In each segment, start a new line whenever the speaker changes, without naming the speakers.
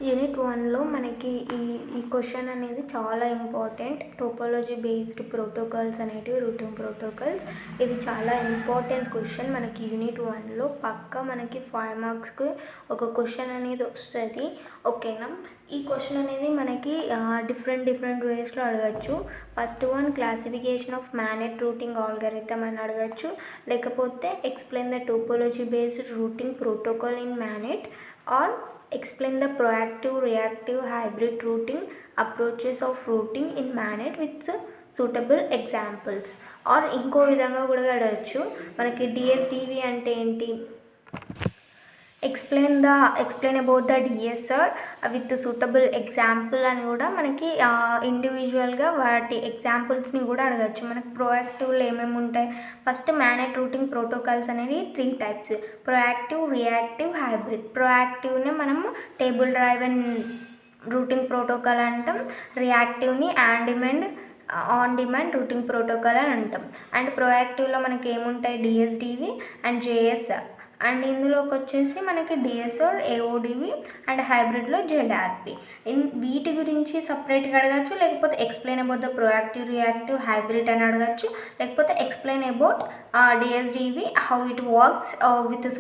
Unit 1లో మనకి ఈ question అనేది చాలా ఇంపార్టెంట్. టోపోలాజీ బేస్డ్ ప్రోటోకాల్స్ అనేటివి, రూటింగ్ ప్రోటోకాల్స్. ఇది చాలా ఇంపార్టెంట్ క్వశ్చన్. మనకి యూనిట్ 1లో పక్కా మనకి 5 మార్క్స్కి ఒక క్వశ్చన్ అనేది వస్తుంది. ఓకేనా? ఈ క్వశ్చన్ అనేది మనకి డిఫరెంట్ వేస్లో అడగచ్చు. First one classification of MANET routing algorithm అని అడగచ్చు, లేకపోతే explain the topology based routing protocol in MANET, or explain the proactive reactive hybrid routing approaches of routing in MANET with suitable examples. or ఇంకో విధంగా కూడా అడగచ్చు. మనకి DSDV అంటే ఏంటి, explain about the DSR with suitable example అని కూడా మనకి ఇండివిజువల్గా వాటి ఎగ్జాంపుల్స్ని కూడా అడగచ్చు. మనకి ప్రోయాక్టివ్లో ఏమేమి ఉంటాయి? ఫస్ట్ మ్యానెట్ రూటింగ్ ప్రోటోకాల్స్ అనేది 3 టైప్స్: ప్రోయాక్టివ్, రియాక్టివ్, హైబ్రిడ్. ప్రోయాక్టివ్ని మనము టేబుల్ డ్రైవెన్ రూటింగ్ ప్రోటోకాల్ అంటాం, రియాక్టివ్ని ఆన్ డిమాండ్ రూటింగ్ ప్రోటోకాల్ అని అంటాం. అండ్ ప్రోయాక్టివ్లో మనకి ఏముంటాయి? డిఎస్డివి అండ్ జేఎస్ఆర్. అండ్ ఇందులోకి వచ్చేసి మనకి డిఎస్ఆర్, ఏఓడివి అండ్ హైబ్రిడ్లో జెడ్ఆర్పి. వీటి గురించి సపరేట్గా అడగచ్చు, లేకపోతే explain about the proactive, reactive, hybrid అని అడగచ్చు, లేకపోతే explain about DSDV how it works with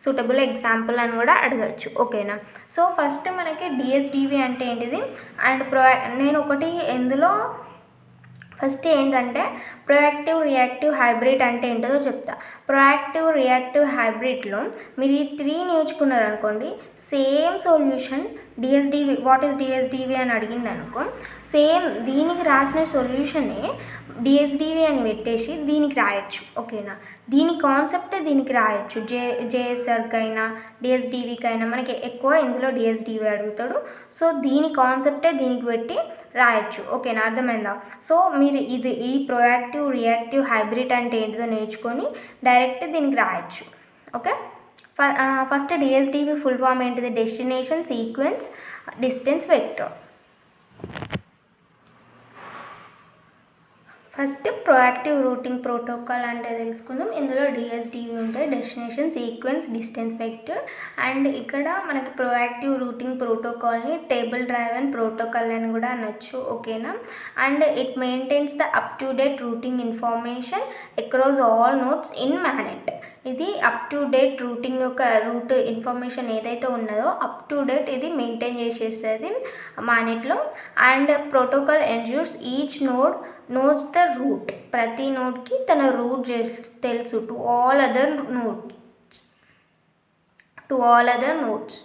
suitable example అని కూడా అడగచ్చు. ఓకేనా? సో ఫస్ట్ మనకి డిఎస్డివి అంటే ఏంటిది అండ్ నేను ఒకటి ఇందులో ఫస్ట్ ఏంటంటే ప్రోయాక్టివ్, రియాక్టివ్, హైబ్రిడ్ అంటే ఏంటో చెప్తా. ప్రోయాక్టివ్, రియాక్టివ్, హైబ్రిడ్లో మీరు ఈ 3 నేర్చుకున్నారు అనుకోండి, సేమ్ సొల్యూషన్ డిఎస్డివి, వాట్ ఈస్ డిఎస్డివి అని అడిగింది అనుకో, సేమ్ దీనికి రాసిన సొల్యూషనే డిఎస్డివి అని పెట్టేసి దీనికి రాయొచ్చు. ఓకేనా? దీని కాన్సెప్టే దీనికి రాయొచ్చు. జేఎస్ఆర్కైనా డిఎస్డివికైనా మనకి ఎక్కువ ఇందులో డిఎస్డివి అడుగుతాడు. సో దీని కాన్సెప్టే దీనికి పెట్టి రాయొచ్చు. ఓకేనా? అర్థమైందా? సో మీరు ఈ ప్రోయాక్టివ్, రియాక్టివ్, హైబ్రిడ్ అంటే ఏంటిదో నేర్చుకొని డైరెక్ట్ దీనికి రాయొచ్చు. Okay? First DSDV full form ఏంటిది? Destination sequence distance vector. First proactive routing protocol అంటే తెలుసుకుందాం. ఇందులో డిఎస్డివి ఉంటాయి, destination sequence distance vector. And ఇక్కడ మనకి ప్రోయాక్టివ్ రూటింగ్ ప్రోటోకాల్ని టేబుల్ డ్రైవెన్ ప్రోటోకాల్ అని కూడా అనొచ్చు. ఓకేనా? And it maintains the up to date routing information across all nodes in MANET. ఇది అప్ టు డేట్ రూటింగ్ యొక్క రూట్ ఇన్ఫర్మేషన్ ఏదైతే ఉన్నదో అప్ టు డేట్ ఇది మెయింటైన్ చేసేస్తుంది మ్యానెట్లో. And protocol ensures each nodes the route. ప్రతి నోడ్కి తన route తెలుసు to all other nodes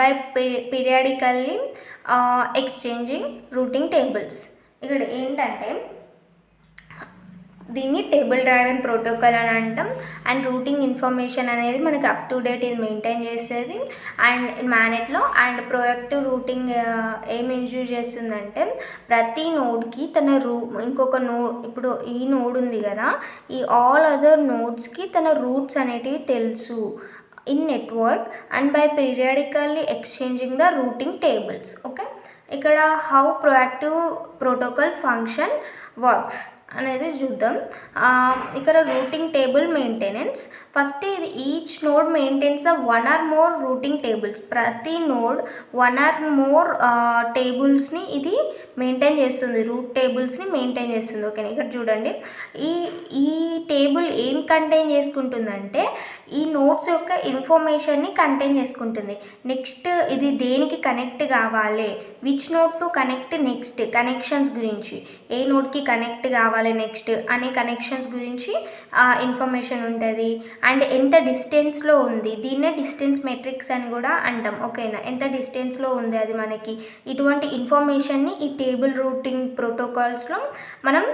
by periodically exchanging routing tables. ఇక్కడ ఏంటంటే దీన్ని టేబుల్ డ్రైవెన్ ప్రోటోకాల్ అని అంటాం. అండ్ రూటింగ్ ఇన్ఫర్మేషన్ అనేది మనకి అప్ టు డేట్ ఇది మెయింటైన్ చేస్తుంది అండ్ మ్యానెట్లో. అండ్ ప్రోయాక్టివ్ రూటింగ్ ఏం ఎన్ష్యూర్ చేస్తుందంటే ప్రతి నోడ్కి తన ఇంకొక ఇప్పుడు ఈ నోడ్ ఉంది కదా, ఈ ఆల్ అదర్ నోడ్స్కి తన రూట్స్ అనేటివి తెలుసు in network and by periodically exchanging the routing tables. Okay? ఇక్కడ how proactive protocol function works అనేది చూద్దాం. ఇక్కడ రూటింగ్ టేబుల్ మెయింటెనెన్స్. ఫస్ట్ ఇది each node maintains the 1 or more routing tables. ప్రతి నోడ్ 1 or more టేబుల్స్ని ఇది మెయింటైన్ చేస్తుంది, route టేబుల్స్ని maintain చేస్తుంది. ఓకేనా? ఇక్కడ చూడండి, ఈ టేబుల్ ఏం కంటైన్ చేసుకుంటుందంటే ఈ నోడ్స్ యొక్క ఇన్ఫర్మేషన్ని కంటైన్ చేసుకుంటుంది. నెక్స్ట్ ఇది దేనికి కనెక్ట్ కావాలి, which node to connect, next connections గురించి, ఏ నోడ్కి కనెక్ట్ కావాలి నెక్స్ట్ అనే కనెక్షన్స్ గురించి ఇన్ఫర్మేషన్ ఉంటుంది. అండ్ ఎంత డిస్టెన్స్లో ఉంది, దీన్నే డిస్టెన్స్ మెట్రిక్స్ అని కూడా అంటాం. ఓకేనా? ఎంత డిస్టెన్స్లో ఉంది అది మనకి, ఇటువంటి ఇన్ఫర్మేషన్ని ఈ టేబుల్ రూటింగ్ ప్రోటోకాల్స్లో మనం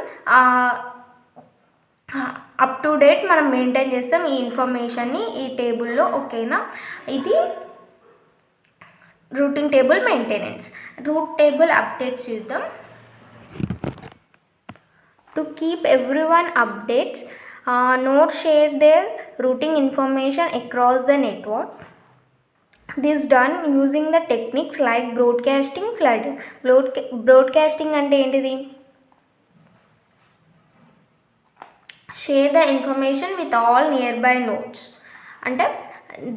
అప్ టు డేట్ మనం మెయింటైన్ చేస్తాం ఈ ఇన్ఫర్మేషన్ని ఈ టేబుల్లో. ఓకేనా? ఇది routing table maintenance. Route table updates చూద్దాం. To keep everyone updates, nodes share their routing information across the network. This done using the techniques like broadcasting, flooding. Broadcasting అంటే ఏంటిది? Share the information with all nearby nodes. అంటే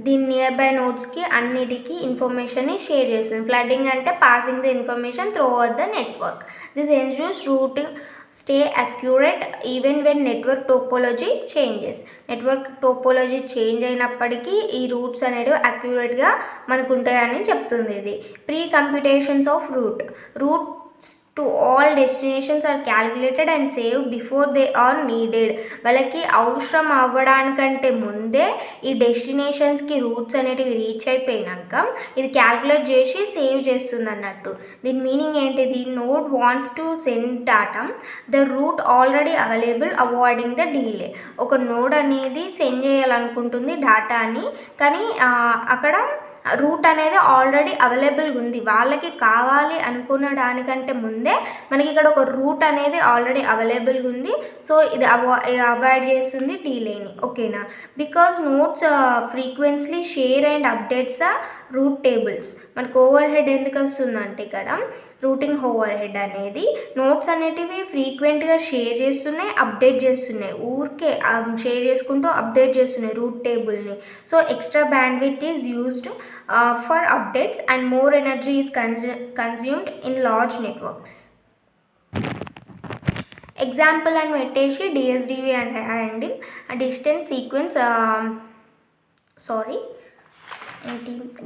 దీని near by నోడ్స్కి అన్నిటికీ ఇన్ఫర్మేషన్ని share చేస్తుంది. Flooding అంటే passing the information throughout the network. This ensures routing stay accurate even when network topology changes. Network topology change అయినప్పటికీ ఈ routes అనేవి అక్యురేట్గా మనకు ఉంటాయని చెప్తుంది ఇది. Pre computations of routes to all destinations are calculated and save before they are needed. వాళ్ళకి అవసరం అవ్వడానికంటే ముందే ఈ డెస్టినేషన్స్కి రూట్స్ అనేటివి రీచ్ అయిపోయినాక ఇది క్యాలిక్యులేట్ చేసి సేవ్ చేస్తుంది అన్నట్టు. దీని మీనింగ్ ఏంటిది? Node wants to send data the route already available avoiding the delay. ఒక నోడ్ అనేది సెండ్ చేయాలనుకుంటుంది డాటాని, కానీ అక్కడ రూట్ అనేది ఆల్రెడీ అవైలబుల్గా ఉంది. వాళ్ళకి కావాలి అనుకున్న దానికంటే ముందే మనకి ఇక్కడ ఒక రూట్ అనేది ఆల్రెడీ అవైలబుల్గా ఉంది. సో ఇది అవాయిడ్ చేస్తుంది డీలేని. ఓకేనా? Because nodes frequently share and updates the route tables. మనకు ఓవర్ హెడ్ ఎందుకు వస్తుందంటే ఇక్కడ రూటింగ్ ఓవర్ హెడ్ అనేది నోట్స్ అనేటివి ఫ్రీక్వెంట్గా షేర్ చేస్తున్నాయి, అప్డేట్ చేస్తున్నాయి. ఊరికే షేర్ చేసుకుంటూ అప్డేట్ చేస్తున్నాయి రూట్ టేబుల్ని. So extra bandwidth is used for updates and more energy is consumed in large networks. Example అని పెట్టేసి డిఎస్డివి అండి distance sequence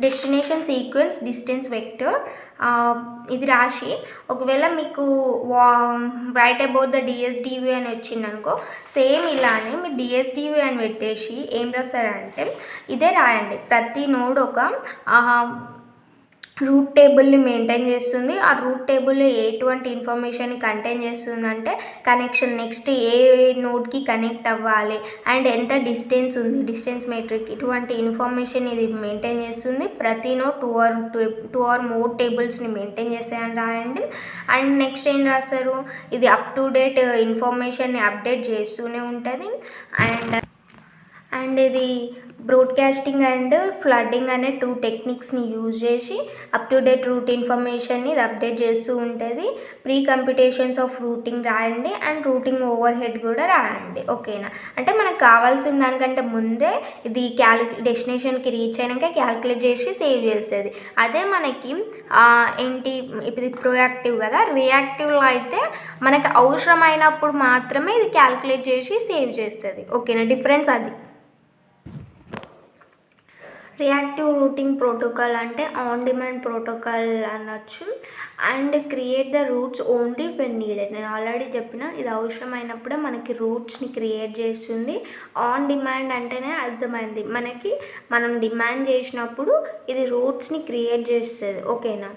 destination sequence distance vector ఇది రాసి ఒకవేళ మీకు రైట్ అబౌట్ ద డిఎస్డివి అని వచ్చిందనుకో, సేమ్ ఇలానే మీరు డిఎస్డివి అని పెట్టేసి ఏం రాస్తారంటే ఇదే రాయండి. ప్రతి నోడ్ ఒక రూట్ టేబుల్ని మెయింటైన్ చేస్తుంది. ఆ రూట్ టేబుల్లో ఎటువంటి ఇన్ఫర్మేషన్ని కంటైన్ చేస్తుందంటే కనెక్షన్, నెక్స్ట్ ఏ నోడ్కి కనెక్ట్ అవ్వాలి అండ్ ఎంత డిస్టెన్స్ ఉంది, డిస్టెన్స్ మెట్రిక్, ఇటువంటి ఇన్ఫర్మేషన్ ఇది మెయింటైన్ చేస్తుంది. ప్రతి నోడ్ టూ ఆర్ మోర్ టేబుల్స్ని మెయింటైన్ చేసేయని రాయండి. అండ్ నెక్స్ట్ ఏం రాస్తారు, ఇది అప్ టు డేట్ ఇన్ఫర్మేషన్ని అప్డేట్ చేస్తూనే ఉంటుంది. అండ్ ఇది బ్రాడ్కాస్టింగ్ అండ్ ఫ్లడ్డింగ్ అనే 2 టెక్నిక్స్ని యూజ్ చేసి అప్ టు డేట్ రూట్ ఇన్ఫర్మేషన్ని ఇది అప్డేట్ చేస్తూ ఉంటుంది. ప్రీ కంప్యూటేషన్స్ ఆఫ్ రూటింగ్ రాయండి అండ్ రూటింగ్ ఓవర్ హెడ్ కూడా రాయండి. ఓకేనా? అంటే మనకు కావాల్సిన దానికంటే ముందే ఇది డెస్టినేషన్కి రీచ్ అయినాక క్యాలిక్యులేట్ చేసి సేవ్ చేస్తుంది. అదే మనకి ఏంటి ఇది ప్రోయాక్టివ్ కదా. రియాక్టివ్లో అయితే మనకు అవసరమైనప్పుడు మాత్రమే ఇది క్యాలిక్యులేట్ చేసి సేవ్ చేస్తుంది. ఓకేనా? డిఫరెన్స్ అది. రియాక్టివ్ రూటింగ్ ప్రోటోకాల్ అంటే ఆన్ డిమాండ్ ప్రోటోకాల్ అనొచ్చు. And create the roots only when needed. నేను ఆల్రెడీ చెప్పిన ఇది అవసరమైనప్పుడే మనకి రూట్స్ని క్రియేట్ చేస్తుంది. ఆన్ డిమాండ్ అంటేనే అర్థమైంది, మనం డిమాండ్ చేసినప్పుడు ఇది రూట్స్ని క్రియేట్ చేస్తుంది. ఓకేనా?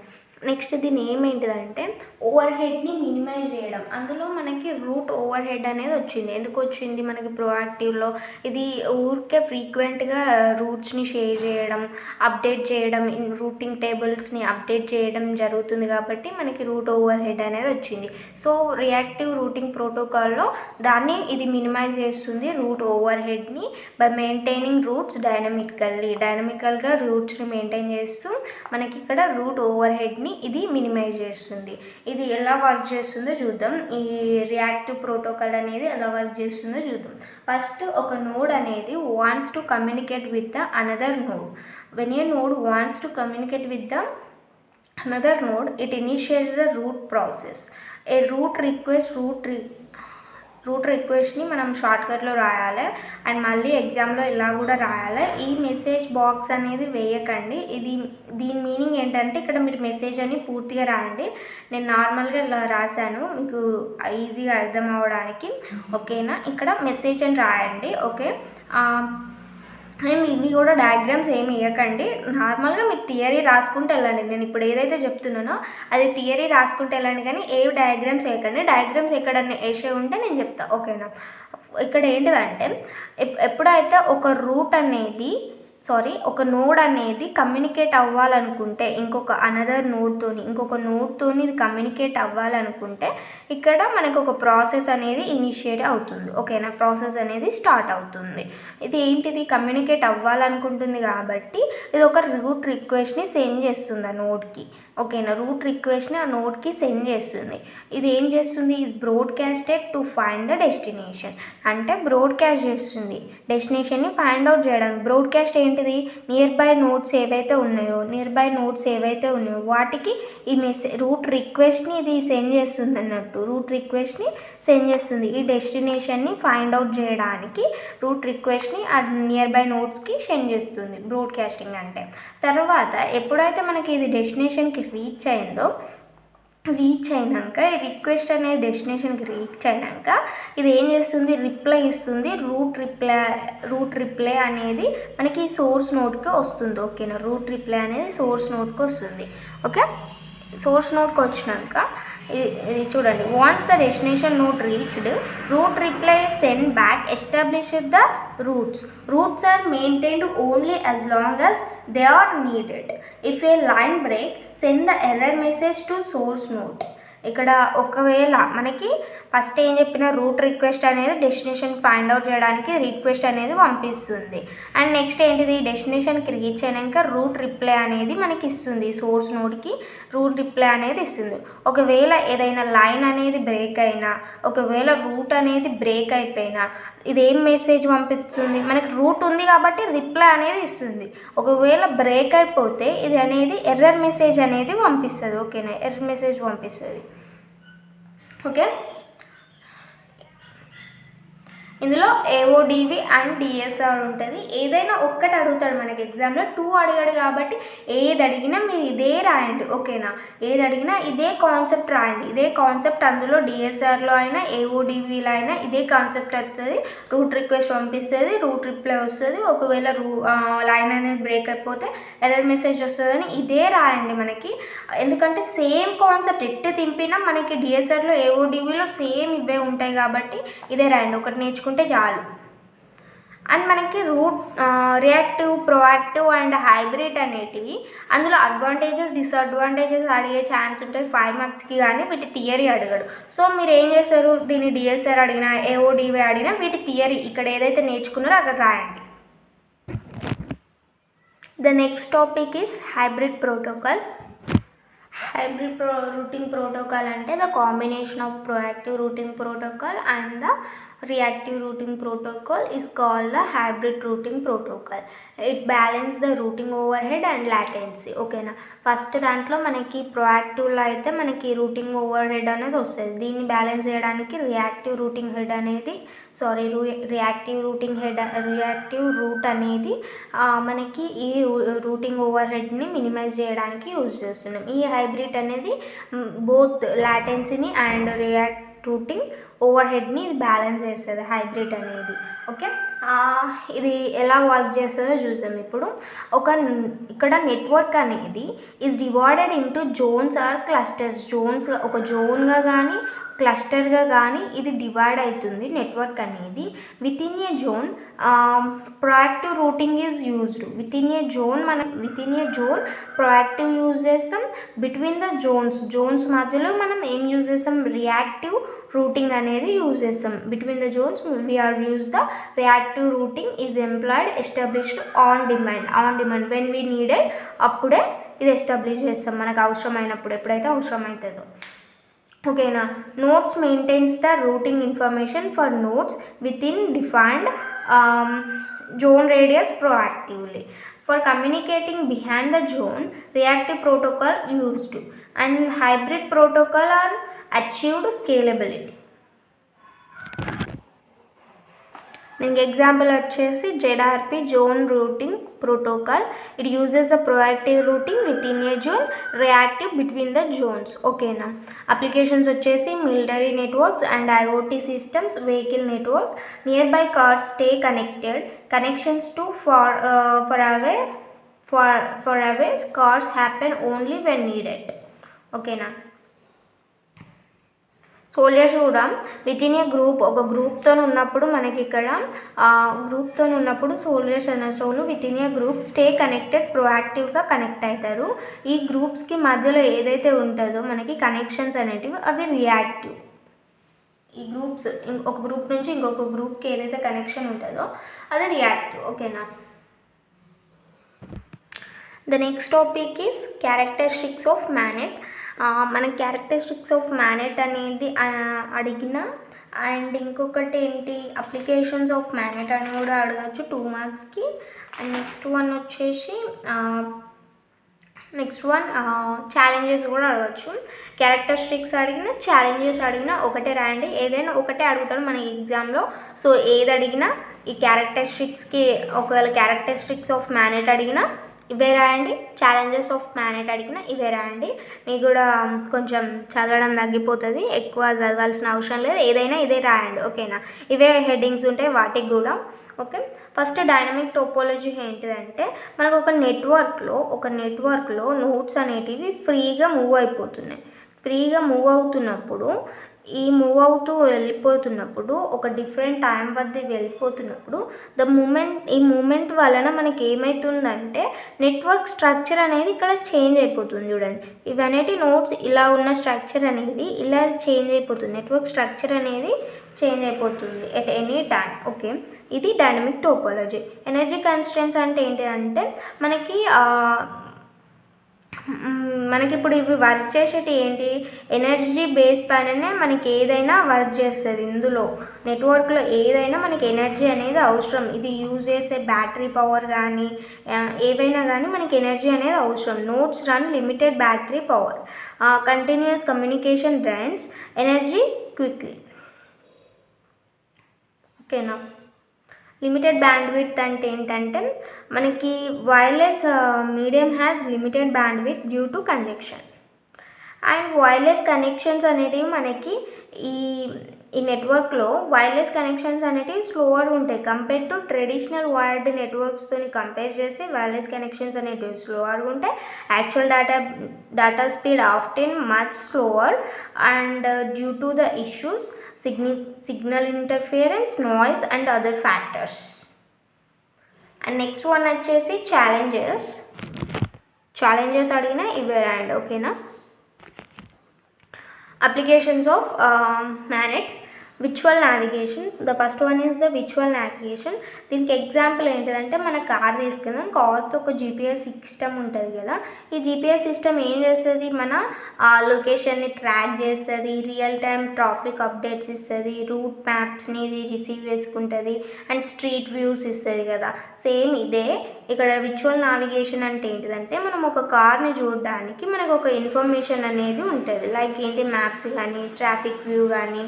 నెక్స్ట్ దీని ఏమేంటిదంటే ఓవర్ హెడ్ని మినిమైజ్ చేయడం. అందులో మనకి రూట్ ఓవర్ హెడ్ అనేది వచ్చింది. ఎందుకు వచ్చింది? మనకి ప్రోయాక్టివ్లో ఇది ఊరికే ఫ్రీక్వెంట్గా రూట్స్ని షేర్ చేయడం, అప్డేట్ చేయడం, రూటింగ్ టేబుల్స్ని అప్డేట్ చేయడం జరుగుతుంది కాబట్టి మనకి రూట్ ఓవర్ హెడ్ అనేది వచ్చింది. సో రియాక్టివ్ రూటింగ్ ప్రోటోకాల్లో దాన్ని ఇది మినిమైజ్ చేస్తుంది రూట్ ఓవర్ హెడ్ని బై మెయింటైనింగ్ రూట్స్ డైనమికల్గా రూట్స్ని మెయింటైన్ చేస్తూ మనకి ఇక్కడ రూట్ ఓవర్ హెడ్ని ఇది మినిమైజ్ చేస్తుంది. ఇది ఎలా వర్క్ చేస్తుందో చూద్దాం. ఈ రియాక్టివ్ ప్రోటోకాల్ అనేది ఎలా వర్క్ చేస్తుందో చూద్దాం. ఫస్ట్ ఒక నోడ్ అనేది wants to communicate with the another node. When a node wants to communicate with the another node it initiates the route process. ఏ రూట్ రిక్వెస్ట్ని మనం షార్ట్కట్లో రాయాలి అండ్ మళ్ళీ ఎగ్జామ్లో ఇలా కూడా రాయాలి. ఈ మెసేజ్ బాక్స్ అనేది వేయకండి. దీని మీనింగ్ ఏంటంటే ఇక్కడ మీరు మెసేజ్ అని పూర్తిగా రాయండి. నేను నార్మల్గా ఇలా రాశాను మీకు ఈజీగా అర్థం అవ్వడానికి. ఓకేనా? ఇక్కడ మెసేజ్ అని రాయండి. ఓకే? ఇవి కూడా డయాగ్రామ్స్ ఏమి వేయకండి. నార్మల్గా మీరు థియరీ రాసుకుంటూ వెళ్ళండి. నేను ఇప్పుడు ఏదైతే చెప్తున్నానో అది థియరీ రాసుకుంటూ వెళ్ళండి, కానీ ఏ డయాగ్రామ్స్ వేయకండి. డయాగ్రామ్స్ ఎక్కడన్నా వేసే ఉంటే నేను చెప్తాను. ఓకేనా? ఇక్కడ ఏంటిదంటే ఎప్పుడైతే ఒక నోడ్ అనేది కమ్యూనికేట్ అవ్వాలనుకుంటే ఇంకొక నోడ్తోని ఇది కమ్యూనికేట్ అవ్వాలనుకుంటే ఇక్కడ మనకు ఒక ప్రాసెస్ అనేది ఇనిషియేట్ అవుతుంది. ఓకేనా? ప్రాసెస్ అనేది స్టార్ట్ అవుతుంది. ఇది ఏంటిది? కమ్యూనికేట్ అవ్వాలనుకుంటుంది కాబట్టి ఇది ఒక రూట్ రిక్వెస్ట్ని సెండ్ చేస్తుంది ఆ నోడ్కి. ఓకేనా? రూట్ రిక్వెస్ట్ని ఆ నోడ్కి సెండ్ చేస్తుంది. ఇది ఏం చేస్తుంది? Is broadcasted to find the destination. అంటే బ్రాడ్కాస్ట్ చేస్తుంది డెస్టినేషన్ని ఫైండ్ అవుట్ చేయడానికి. బ్రాడ్కాస్ట్ ఏంటి? ఏంటిది, నియర్ బై నోడ్స్ ఏవైతే ఉన్నాయో వాటికి ఈ రూట్ రిక్వెస్ట్ని ఇది సెండ్ చేస్తుంది అన్నట్టు. రూట్ రిక్వెస్ట్ని సెండ్ చేస్తుంది ఈ డెస్టినేషన్ని ఫైండ్ అవుట్ చేయడానికి. రూట్ రిక్వెస్ట్ని ఆ నియర్ బై నోడ్స్కి సెండ్ చేస్తుంది బ్రాడ్కాస్టింగ్ అంటే. తర్వాత ఎప్పుడైతే మనకి ఇది డెస్టినేషన్కి రీచ్ అయినాక ఈ రిక్వెస్ట్ అనేది డెస్టినేషన్కి రీచ్ అయినాక ఇది ఏం చేస్తుంది, రిప్లై ఇస్తుంది. రూట్ రిప్లై అనేది మనకి సోర్స్ నోడ్కి వస్తుంది. ఓకేనా, రూట్ రిప్లై అనేది సోర్స్ నోడ్కి వస్తుంది. ఓకే, సోర్స్ నోడ్కి వచ్చినాక ఇది చూడండి, once the destination node reached, route reply send back established the routes are maintained only as long as they are needed. If a line break, send the error message to source node. ఇక్కడ ఒకవేళ మనకి first ఏం చెప్పిన, route request అనేది destination find out చేయడానికి request అనేది పంపిస్తుంది. And next ఏంటిది, డెస్టినేషన్కి రీచ్ అయినాక రూట్ రిప్లై అనేది మనకి ఇస్తుంది. సోర్స్ నోడ్కి రూట్ రిప్లై అనేది ఇస్తుంది. ఒకవేళ ఏదైనా లైన్ అనేది బ్రేక్ అయినా, ఒకవేళ రూట్ అనేది బ్రేక్ అయిపోయినా ఇది ఏం మెసేజ్ పంపిస్తుంది, మనకి రూట్ ఉంది కాబట్టి రిప్లై అనేది ఇస్తుంది. ఒకవేళ బ్రేక్ అయిపోతే ఇది అనేది ఎర్రర్ మెసేజ్ అనేది పంపిస్తుంది. ఓకేనా, ఎర్రర్ మెసేజ్ పంపిస్తుంది. ఓకే, ఇందులో ఏఓడివి అండ్ డిఎస్ఆర్ ఉంటుంది. ఏదైనా ఒక్కటి అడుగుతాడు మనకి ఎగ్జామ్లో, 2 అడిగాడు కాబట్టి ఏది అడిగినా మీరు ఇదే రాయండి. ఓకేనా, ఏది అడిగినా ఇదే కాన్సెప్ట్ రాయండి. ఇదే కాన్సెప్ట్ అందులో డిఎస్ఆర్లో అయినా ఏఓడివిలో అయినా ఇదే కాన్సెప్ట్ వస్తుంది. రూట్ రిక్వెస్ట్ పంపిస్తుంది, రూట్ రిప్లై వస్తుంది. ఒకవేళ లైన్ అనేది బ్రేక్ అయిపోతే ఎర్రర్ మెసేజ్ వస్తుందని ఇదే రాయండి మనకి. ఎందుకంటే సేమ్ కాన్సెప్ట్ ఎట్టి తింపినా మనకి డిఎస్ఆర్లో ఏఓడివిలో సేమ్ ఇవే ఉంటాయి కాబట్టి ఇదే రాయండి. ఒకటి నేర్చుకుంటే చాలు. అండ్ మనకి రియాక్టివ్, ప్రోయాక్టివ్ అండ్ హైబ్రిడ్ అనేటివి అందులో అడ్వాంటేజెస్, డిసడ్వాంటేజెస్ అడిగే ఛాన్స్ ఉంటాయి 5 మార్క్స్కి. కానీ వీటి థియరీ అడగడు. సో మీరు ఏం చేస్తారు, దీన్ని డిఎస్ఆర్ అడిగినా ఏఓడివి అడిగినా వీటి థియరీ ఇక్కడ ఏదైతే నేర్చుకున్నారో అక్కడ రాయండి. The next topic is hybrid protocol. Hybrid routing protocol అంటే the combination of proactive routing protocol and the reactive routing protocol is called the hybrid routing protocol. It balances the routing overhead and latency. ఓకేనా, first దాంట్లో మనకి ప్రోయాక్టివ్లో అయితే మనకి routing overhead అనేది వస్తుంది. దీన్ని balance చేయడానికి రియాక్టివ్ రూట్ అనేది మనకి ఈ రూటింగ్ ఓవర్హెడ్ని మినిమైజ్ చేయడానికి యూజ్ చేస్తున్నాం. ఈ హైబ్రిడ్ అనేది బోత్ లాటెన్సీని అండ్ రూటింగ్ ఓవర్హెడ్ని ఇది బ్యాలెన్స్ చేస్తుంది హైబ్రిడ్ అనేది. ఓకే, ఇది ఎలా వర్క్ చేస్తుందో చూద్దాం ఇప్పుడు. ఇక్కడ నెట్వర్క్ అనేది is divided into zones or clusters. ఒక జోన్గా కానీ క్లస్టర్గా కానీ ఇది డివైడ్ అవుతుంది నెట్వర్క్ అనేది. Within a zone proactive routing is used. Within a zone proactive use చేస్తాం. బిట్వీన్ ద జోన్స్ మధ్యలో మనం ఏం యూజ్ చేస్తాం, రియాక్టివ్ రూటింగ్ అనేది యూజ్ చేస్తాం. Between the zones we are use the reactive routing is employed established on demand when we needed. అప్పుడే ఇది establish చేస్తాం మనకు అవసరమైనప్పుడు, ఎప్పుడైతే అవసరం అవుతుందో. ఓకేనా, nodes maintains the routing information for nodes within defined zone radius proactively. For communicating behind the zone, reactive protocol used and hybrid protocol are achieved scalability. దీనికి ఎగ్జాంపుల్ వచ్చేసి ZRP zone routing protocol. It uses the proactive routing within a zone, reactive between the zones. ఓకేనా, applications వచ్చేసి military networks and IoT systems, vehicle network. Nearby cars stay connected, connections to far away cars happen only when needed. ఓకేనా, soldiers కూడా within a group, ఒక గ్రూప్తో ఉన్నప్పుడు మనకి ఇక్కడ soldiers అనేటోళ్ళు within a group stay connected, ప్రోయాక్టివ్గా connect అవుతారు. ఈ గ్రూప్స్కి మధ్యలో ఏదైతే ఉంటుందో మనకి కనెక్షన్స్ అనేటివి అవి రియాక్టివ్. ఈ గ్రూప్స్ ఒక గ్రూప్ నుంచి ఇంకొక గ్రూప్కి ఏదైతే కనెక్షన్ ఉంటుందో అది రియాక్టివ్. ఓకేనా, the next topic is characteristics of MANET. మన క్యారెక్టరిస్టిక్స్ ఆఫ్ MANET అనేది అడిగిన అండ్ ఇంకొకటి ఏంటి, అప్లికేషన్స్ ఆఫ్ మ్యాగ్నెట్ అని కూడా అడగచ్చు 2 మార్క్స్కి. అండ్ నెక్స్ట్ వన్ వచ్చేసి ఛాలెంజెస్ కూడా అడగచ్చు. క్యారెక్టరిస్టిక్స్ అడిగినా ఛాలెంజెస్ అడిగినా ఒకటే రాయండి, ఏదైనా ఒకటే అడుగుతాడు మన ఎగ్జామ్లో. సో ఏది అడిగినా ఈ క్యారెక్టరిస్టిక్స్కి, ఒకవేళ క్యారెక్టరిస్టిక్స్ ఆఫ్ మ్యాగ్నెట్ అడిగినా ఇవే రాయండి, ఛాలెంజెస్ ఆఫ్ మ్యాగ్నెట్ అడిగినా ఇవే రాయండి. మీకు కూడా కొంచెం చదవడం తగ్గిపోతుంది, ఎక్కువ చదవాల్సిన అవసరం లేదు, ఏదైనా ఇదే రాయండి. ఓకేనా, ఇవే హెడ్డింగ్స్ ఉంటాయి వాటికి కూడా. ఓకే, ఫస్ట్ డైనమిక్ టోపోలజీ ఏంటిదంటే, మనకు ఒక నెట్వర్క్లో నోట్స్ అనేటివి ఫ్రీగా మూవ్ అయిపోతున్నాయి. ఫ్రీగా మూవ్ అవుతున్నప్పుడు, మూవ్ అవుతూ వెళ్ళిపోతున్నప్పుడు, ఒక డిఫరెంట్ టైం వద్ద వెళ్ళిపోతున్నప్పుడు ఈ మూమెంట్ వలన మనకి ఏమవుతుందంటే నెట్వర్క్ స్ట్రక్చర్ అనేది ఇక్కడ చేంజ్ అయిపోతుంది. చూడండి, ఇవనేటి నోట్స్ ఇలా ఉన్న స్ట్రక్చర్ అనేది ఇలా చేంజ్ అయిపోతుంది, నెట్వర్క్ స్ట్రక్చర్ అనేది చేంజ్ అయిపోతుంది ఎట్ ఎనీ టైం. ఓకే, ఇది డైనమిక్ టోపోలజీ. ఎనర్జీ కన్స్ట్రెంట్స్ అంటే ఏంటిదంటే మనకి ఇప్పుడు ఇవి వర్క్ చేసేటి ఏంటి, ఎనర్జీ బేస్ పైననే మనకి ఏదైనా వర్క్ చేస్తుంది. ఇందులో నెట్వర్క్లో ఏదైనా మనకి ఎనర్జీ అనేది అవసరం. ఇది యూజ్ చేసే బ్యాటరీ పవర్ కానీ ఏవైనా కానీ మనకి ఎనర్జీ అనేది అవసరం. Nodes run limited battery power, continuous communication drains energy quickly. ఓకేనా, లిమిటెడ్ బ్యాండ్విడ్త్ అంటే ఏంటంటే మనకి wireless medium has limited bandwidth due to congestion. And wireless connections అనేటివి మనకి ఈ నెట్వర్క్లో వైర్లెస్ కనెక్షన్స్ అనేటివి స్లోవర్గా ఉంటాయి కంపేర్ టు ట్రెడిషనల్ వైర్డ్ నెట్వర్క్స్తో కంపేర్ చేసి వైర్లెస్ కనెక్షన్స్ అనేటివి స్లోవర్గా ఉంటాయి. Actual data speed often much slower and due to the issues signal interference, noise and other factors. And next one వచ్చేసి ఛాలెంజెస్ అడిగినా ఇవే రాయండి. ఓకేనా, applications of MANET. Visual navigation, the first one is the visual navigation. దీనికి example ఏంటిదంటే, మన car తీసుకుందాం, కార్కి ఒక జీపీఎస్ సిస్టమ్ ఉంటుంది కదా. ఈ జీపీఎస్ సిస్టమ్ ఏం చేస్తుంది, మన లొకేషన్ని ట్రాక్ చేస్తుంది, రియల్ టైం ట్రాఫిక్ అప్డేట్స్ ఇస్తుంది, రూట్ మ్యాప్స్ని ఇది రిసీవ్ చేసుకుంటుంది అండ్ స్ట్రీట్ వ్యూస్ ఇస్తుంది కదా. సేమ్ ఇదే ఇక్కడ విజువల్ నావిగేషన్ అంటే ఏంటిదంటే, మనం ఒక కార్ని చూడడానికి మనకు ఒక ఇన్ఫర్మేషన్ అనేది ఉంటుంది. లైక్ ఏంటి, మ్యాప్స్ కానీ, ట్రాఫిక్ వ్యూ కానీ,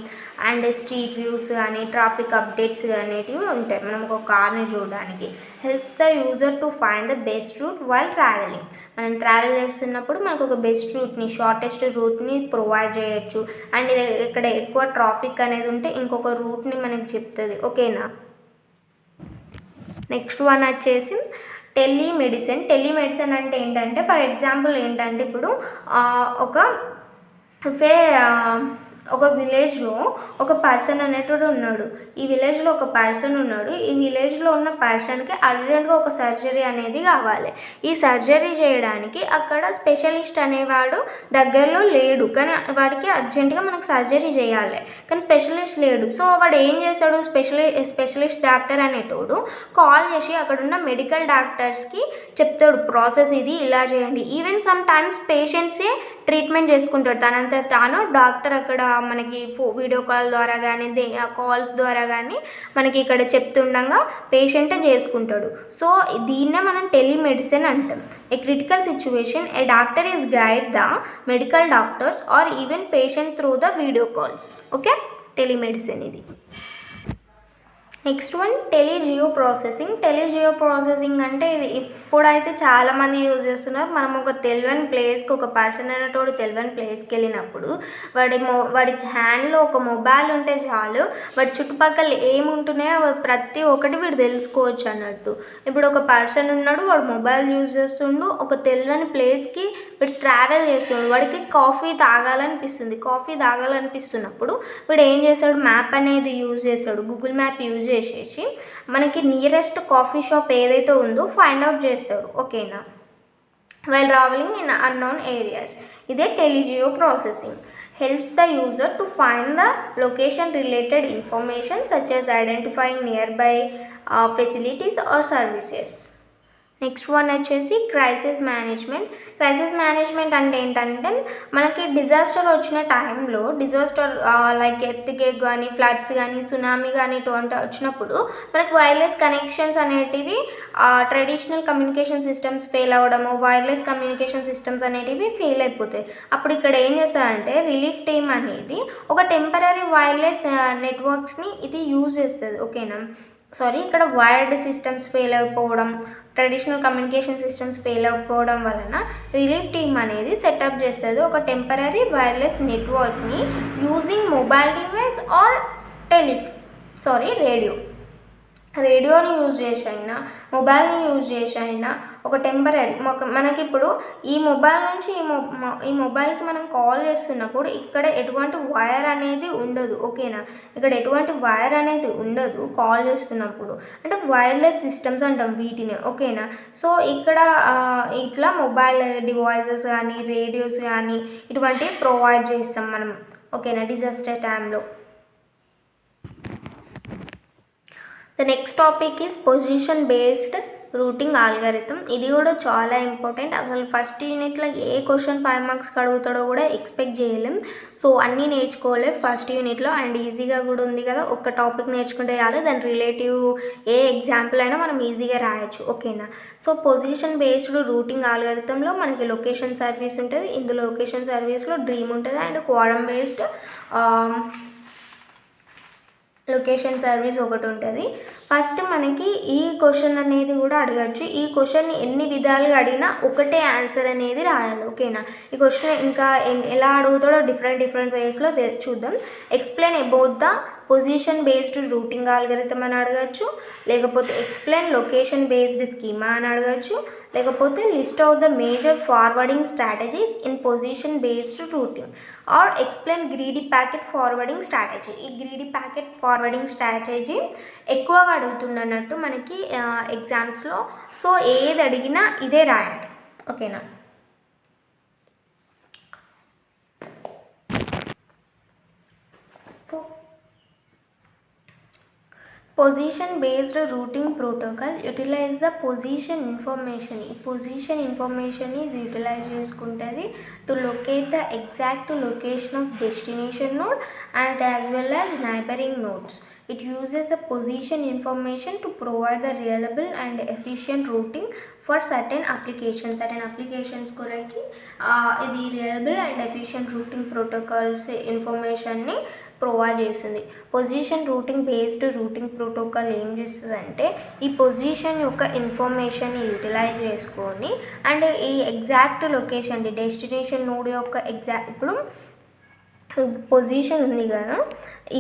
అండ్ స్ట్రీట్ వ్యూస్ కానీ, ట్రాఫిక్ అప్డేట్స్ అనేటివి ఉంటాయి మనం ఒక కార్ని చూడడానికి. Helps the user to find the best route while travelling. మనం ట్రావెల్ చేస్తున్నప్పుడు మనకు ఒక బెస్ట్ రూట్ని, షార్టెస్ట్ రూట్ని ప్రొవైడ్ చేయొచ్చు. అండ్ ఇక్కడ ఎక్కువ ట్రాఫిక్ అనేది ఉంటే ఇంకొక రూట్ని మనకు చెప్తుంది. ఓకేనా, నెక్స్ట్ వన్ వచ్చేసి టెలిమెడిసిన్ అంటే ఏంటంటే, ఫర్ ఎగ్జాంపుల్ ఏంటంటే, ఇప్పుడు ఒక విలేజ్లో ఒక పర్సన్ అనేటోడు ఉన్నాడు. ఈ విలేజ్లో ఒక పర్సన్ ఉన్నాడు. ఈ విలేజ్లో ఉన్న పర్సన్కి అర్జెంట్గా ఒక సర్జరీ అనేది కావాలి. ఈ సర్జరీ చేయడానికి అక్కడ స్పెషలిస్ట్ అనేవాడు దగ్గరలో లేడు, కానీ వాడికి అర్జెంటుగా మనకు సర్జరీ చేయాలి, కానీ స్పెషలిస్ట్ లేడు. సో వాడు ఏం చేశాడు, స్పెషలిస్ట్ డాక్టర్ అనేటోడు కాల్ చేసి అక్కడున్న మెడికల్ డాక్టర్స్కి చెప్తాడు, ప్రాసెస్ ఇది ఇలా చేయండి. ఈవెన్ సమ్ టైమ్స్ పేషెంట్సే ట్రీట్మెంట్ చేసుకుంటాడు తనంతా తాను. డాక్టర్ అక్కడ మనకి వీడియో కాల్ ద్వారా కానీ, కాల్స్ ద్వారా కానీ మనకి ఇక్కడ చెప్తుండగా పేషెంట్ చేసుకుంటాడు. సో దీన్నే మనం టెలిమెడిసిన్ అంటాం. A critical situation a doctor is guide the medical doctors or even patient through the video calls. Okay, telemedicine ఇది. నెక్స్ట్ వన్ టెలిజియో ప్రాసెసింగ్ అంటే ఇది ఇప్పుడైతే చాలామంది యూజ్ చేస్తున్నారు. మనం ఒక తెలియని ప్లేస్కి, ఒక పర్సన్ అనేటోడు తెలియని ప్లేస్కి వెళ్ళినప్పుడు వాడి హ్యాండ్లో ఒక మొబైల్ ఉంటే చాలు, వాడి చుట్టుపక్కల ఏముంటున్నాయో ప్రతి ఒక్కటి వీడు తెలుసుకోవచ్చు అన్నట్టు. ఇప్పుడు ఒక పర్సన్ ఉన్నాడు, వాడు మొబైల్ యూజ్ చేస్తుండు, ఒక తెలియని ప్లేస్కి వీడు ట్రావెల్ చేస్తుండు, వాడికి కాఫీ తాగాలనిపిస్తున్నప్పుడు వీడు ఏం చేస్తాడు, మ్యాప్ అనేది యూజ్ చేస్తాడు, గూగుల్ మ్యాప్ యూజ్ చేసేసి మనకి నియరెస్ట్ కాఫీ షాప్ ఏదైతే ఉందో ఫైండ్ అవుట్ చేస్తాడు. ఓకేనా, while travelling in unknown areas. ఇదే telegeo processing. Helps the user to find the location related information such as identifying nearby facilities or services. Next one వచ్చేసి crisis management. Crisis management అంటే ఏంటంటే మనకి disaster వచ్చిన టైంలో like earthquake కానీ, floods కానీ, tsunami కానీ ఇటువంటి వచ్చినప్పుడు మనకు వైర్లెస్ కనెక్షన్స్ అనేటివి ట్రెడిషనల్ కమ్యూనికేషన్ సిస్టమ్స్ ఫెయిల్ అవ్వడము, వైర్లెస్ కమ్యూనికేషన్ సిస్టమ్స్ అనేటివి ఫెయిల్ అయిపోతాయి. అప్పుడు ఇక్కడ ఏం చేస్తారంటే రిలీఫ్ టీమ్ అనేది ఒక టెంపరరీ వైర్లెస్ నెట్వర్క్స్ని ఇది యూజ్ చేస్తుంది. ఓకేనా, ఇక్కడ వైర్డ్ సిస్టమ్స్ ఫెయిల్ అయిపోవడం, ట్రెడిషనల్ కమ్యూనికేషన్ సిస్టమ్స్ ఫెయిల్ అయిపోవడం వలన రిలీఫ్ టీమ్ అనేది సెటప్ చేస్తుంది ఒక టెంపరరీ వైర్లెస్ నెట్వర్క్ని యూజింగ్ మొబైల్ డివైస్ ఆర్ రేడియోని యూజ్ చేసి అయినా, మొబైల్ని యూజ్ చేసి అయినా ఒక టెంపరరీ మనకిప్పుడు ఈ మొబైల్ నుంచి ఈ మొబైల్కి మనం కాల్ చేస్తున్నప్పుడు ఇక్కడ ఎటువంటి వైర్ అనేది ఉండదు. ఓకేనా, ఇక్కడ ఎటువంటి వైర్ అనేది ఉండదు కాల్ చేస్తున్నప్పుడు, అంటే వైర్లెస్ సిస్టమ్స్ అంటాం వీటిని. ఓకేనా, సో ఇక్కడ ఇట్లా మొబైల్ డివైజెస్ కానీ, రేడియోస్ కానీ ఇటువంటివి ప్రొవైడ్ చేస్తాం మనం. ఓకేనా, డిజాస్టర్ టైంలో. The next topic is position based routing algorithm. ఇది కూడా చాలా ఇంపార్టెంట్. అసలు ఫస్ట్ యూనిట్లో ఏ క్వశ్చన్ 5 మార్క్స్కి అడుగుతాడో కూడా ఎక్స్పెక్ట్ చేయలేం. సో అన్నీ నేర్చుకోవాలి ఫస్ట్ యూనిట్లో, అండ్ ఈజీగా కూడా ఉంది కదా, ఒక టాపిక్ నేర్చుకుంటే చాలు, దాని రిలేటివ్ ఏ ఎగ్జాంపుల్ అయినా మనం ఈజీగా రాయొచ్చు. ఓకేనా, సో పొజిషన్ బేస్డ్ రూటింగ్ ఆల్గారిథంలో మనకి లొకేషన్ సర్వీస్ ఉంటుంది. ఇందులో లొకేషన్ సర్వీస్లో డ్రీమ్ ఉంటుంది, అండ్ క్వారం బేస్డ్ లొకేషన్ సర్వీస్ ఒకటి ఉంటుంది. ఫస్ట్ మనకి ఈ క్వశ్చన్ అనేది కూడా అడగచ్చు. ఈ క్వశ్చన్ని ఎన్ని విధాలుగా అడిగినా ఒకటే ఆన్సర్ అనేది రాయాలి. ఓకేనా, ఈ క్వశ్చన్ ఇంకా ఎలా అడుగుతాడో డిఫరెంట్ వేస్లో చూద్దాం. Explain about the position based routing algorithm అని అడగచ్చు, లేకపోతే ఎక్స్ప్లెయిన్ లొకేషన్ బేస్డ్ స్కీమా అని అడగచ్చు, లేకపోతే list of the major forwarding strategies in position based routing, or explain greedy packet forwarding strategy. ఈ గ్రీడీ ప్యాకెట్ ఫార్వర్డింగ్ స్ట్రాటజీ ఎక్కువగా అడుగుతున్నట్టు మనకి ఎగ్జామ్స్లో. సో ఏది అడిగినా ఇదే రాయండి. ఓకేనా, position based routing protocol utilise the position information. ఈ పొజిషన్ ఇన్ఫర్మేషన్ని ఇది యూటిలైజ్ చేసుకుంటుంది to locate the exact location of destination node and as well as neighbouring nodes. It uses the position information to provide the reliable and efficient routing for certain applications. Certain applications కొరకి ఇది reliable and efficient routing protocols ఇన్ఫర్మేషన్ని provide చేస్తుంది. Position routing based routing protocol ఏం చేస్తుందంటే ఈ position యొక్క ఇన్ఫర్మేషన్ని utilise చేసుకొని అండ్ ఈ ఎగ్జాక్ట్ లొకేషన్ డెస్టినేషన్ నోడ్ యొక్క ఇప్పుడు పొజిషన్ ఉంది కదా,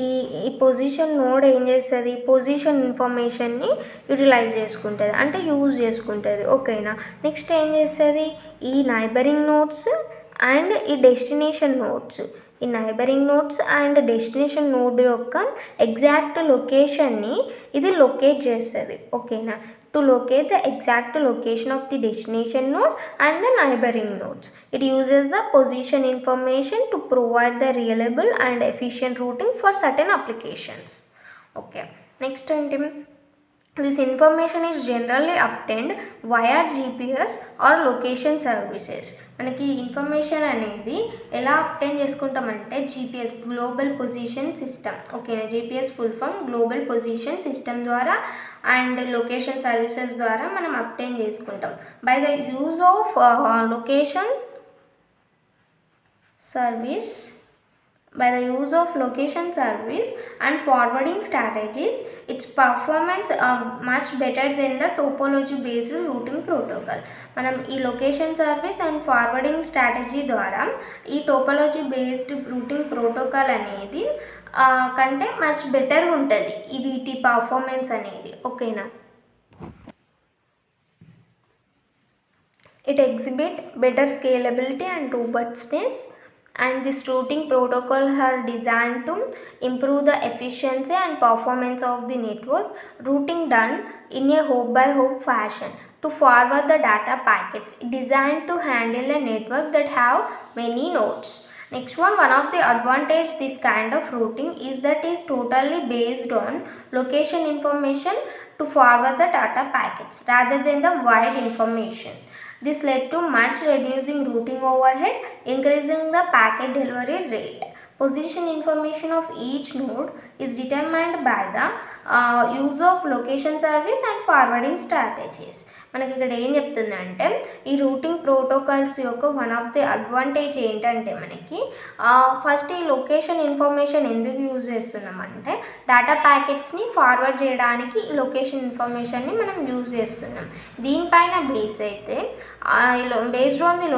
ఈ పొజిషన్ నోడ్ ఏం చేస్తుంది, పొజిషన్ ఇన్ఫర్మేషన్ని యూటిలైజ్ చేసుకుంటుంది, అంటే యూజ్ చేసుకుంటుంది. ఓకేనా, నెక్స్ట్ ఏం చేస్తుంది, ఈ నైబరింగ్ నోడ్స్ అండ్ ఈ డెస్టినేషన్ నోడ్స్, ఈ neighbouring nodes and destination node యొక్క ఎగ్జాక్ట్ లొకేషన్ని ఇది లొకేట్ చేస్తుంది. ఓకేనా, to locate the exact location of the destination node and the neighboring nodes. It uses the position information to provide the reliable and efficient routing for certain applications. Okay, next item, this information is generally obtained via GPS or location services. మనకి information అనేది ఎలా obtain చేసుకుంటామంటే GPS, global position system. ఓకేనా, GPS full form global position system ద్వారా and location services ద్వారా మనం obtain చేసుకుంటాం. By the use of location service and forwarding strategies, its performance much better than the topology based routing protocol. మనం ఈ location service and forwarding strategy ద్వారా ఈ topology based routing protocol అనేది కంటే much better ఉంటుంది ఈ వీటి పర్ఫార్మెన్స్ అనేది. ఓకేనా, it exhibit better scalability and robustness, and this routing protocol are designed to improve the efficiency and performance of the network. Routing done in a hop by hop fashion to forward the data packets designed to handle a network that have many nodes, Next one of the advantage this kind of routing is that is totally based on location information to forward the data packets rather than the wide information. This led to much reducing routing overhead, increasing the packet delivery rate. Position information of each node is determined by the use of location service and forwarding strategies. మనకి ఇక్కడ ఏం చెప్తుందంటే ఈ routing protocols యొక్క one of the advantage ఏంటంటే మనకి first ఈ location information ఎందుకు యూజ్ చేస్తున్నామంటే డేటా ప్యాకెట్స్ని ఫార్వర్డ్ చేయడానికి ఈ లొకేషన్ ఇన్ఫర్మేషన్ని మనం యూజ్ చేస్తున్నాం. దీనిపైన బేస్ అయితే based on the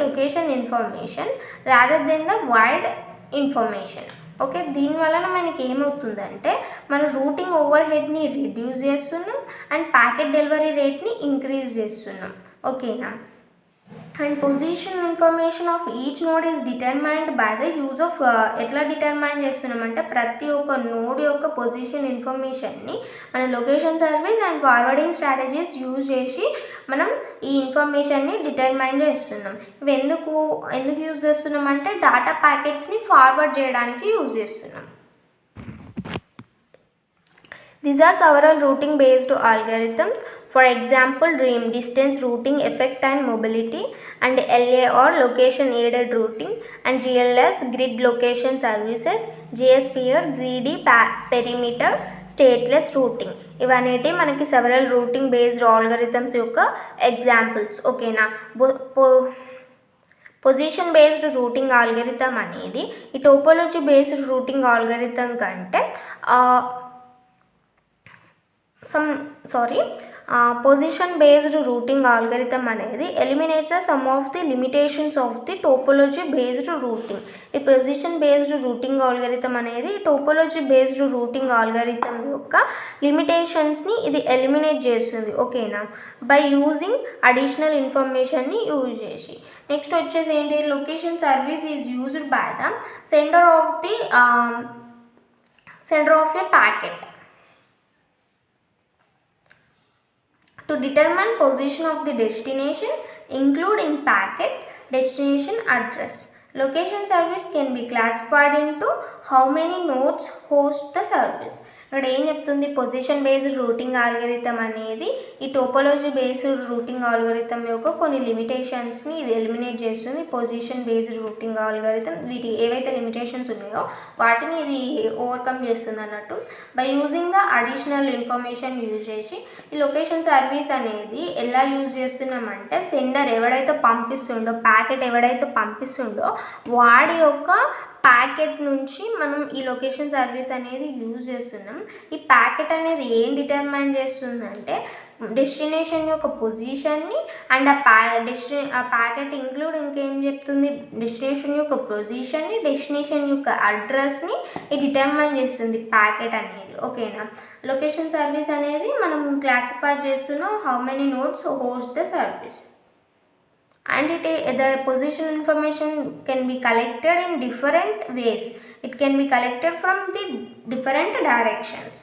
location information rather than the wide information. Okay, దీనివలన మనకి ఏమవుతుందంటే మన రూటింగ్ ఓవర్ హెడ్ని రిడ్యూస్ చేస్తున్నాం అండ్ ప్యాకెట్ డెలివరీ రేట్ని ఇంక్రీజ్ చేస్తున్నాం. ఓకేనా, and position information of each node is determined by the use of ఎట్లా determine చేస్తున్నామంటే ప్రతి ఒక్క నోడ్ యొక్క పొజిషన్ ఇన్ఫర్మేషన్ని మన location service and forwarding strategies use చేసి మనం ఈ ఇన్ఫర్మేషన్ని డిటర్మైన్ చేస్తున్నాం. ఇవి ఎందుకు యూజ్ చేస్తున్నాం అంటే డేటా ప్యాకెట్స్ని ఫార్వర్డ్ చేయడానికి యూజ్ చేస్తున్నాం. These are several routing based algorithms. For example, DREAM distance routing, effect and mobility, and LA or location aided routing, and GLS grid location services, GSPR greedy perimeter stateless routing. ఇవన్నీ మనకి several routing based algorithms యొక్క examples. ఓకేనా, position based routing algorithm అనేది ఈ topology based routing algorithm కంటే position based routing algorithm అనేది eliminates some of the limitations of the topology based routing. ఈ position based routing algorithm అనేది topology based routing algorithm యొక్క లిమిటేషన్స్ని ఇది ఎలిమినేట్ చేస్తుంది. ఓకేనా, బై యూజింగ్ అడిషనల్ ఇన్ఫర్మేషన్ని యూజ్ చేసి. నెక్స్ట్ వచ్చేసి ఏంటి, location service is used by the sender of a packet to determine position of the destination, including packet destination address. Location service can be classified into how many nodes host the service. ఇక్కడ ఏం చెప్తుంది, position based routing algorithm అనేది ఈ topology based routing algorithm యొక్క కొన్ని లిమిటేషన్స్ని ఇది eliminate చేస్తుంది. Position based routing algorithm వీటి ఏవైతే లిమిటేషన్స్ ఉన్నాయో వాటిని ఇది ఓవర్కమ్ చేస్తుంది అన్నట్టు. By using the additional information use చేసి ఈ లొకేషన్ సర్వీస్ అనేది ఎలా యూజ్ చేస్తున్నామంటే సెండర్ ఎవడైతే ప్యాకెట్ ఎవడైతే పంపిస్తుండో వాడి యొక్క ప్యాకెట్ నుంచి మనం ఈ లొకేషన్ సర్వీస్ అనేది యూజ్ చేస్తున్నాం. ఈ ప్యాకెట్ అనేది ఏం డిటర్మైన్ చేస్తుందంటే డెస్టినేషన్ యొక్క పొజిషన్ని అండ్ ఆ ప్యాకెట్ ఇంక్లూడ్ ఇంకేం చెప్తుంది, డెస్టినేషన్ యొక్క పొజిషన్ని, డెస్టినేషన్ యొక్క అడ్రస్ని ఇది డిటర్మైన్ చేస్తుంది ప్యాకెట్ అనేది. ఓకేనా, లొకేషన్ సర్వీస్ అనేది మనం క్లాసిఫై చేస్తున్నాం how many nodes host the service. And the position information can be collected in different ways. It can be collected from the different directions.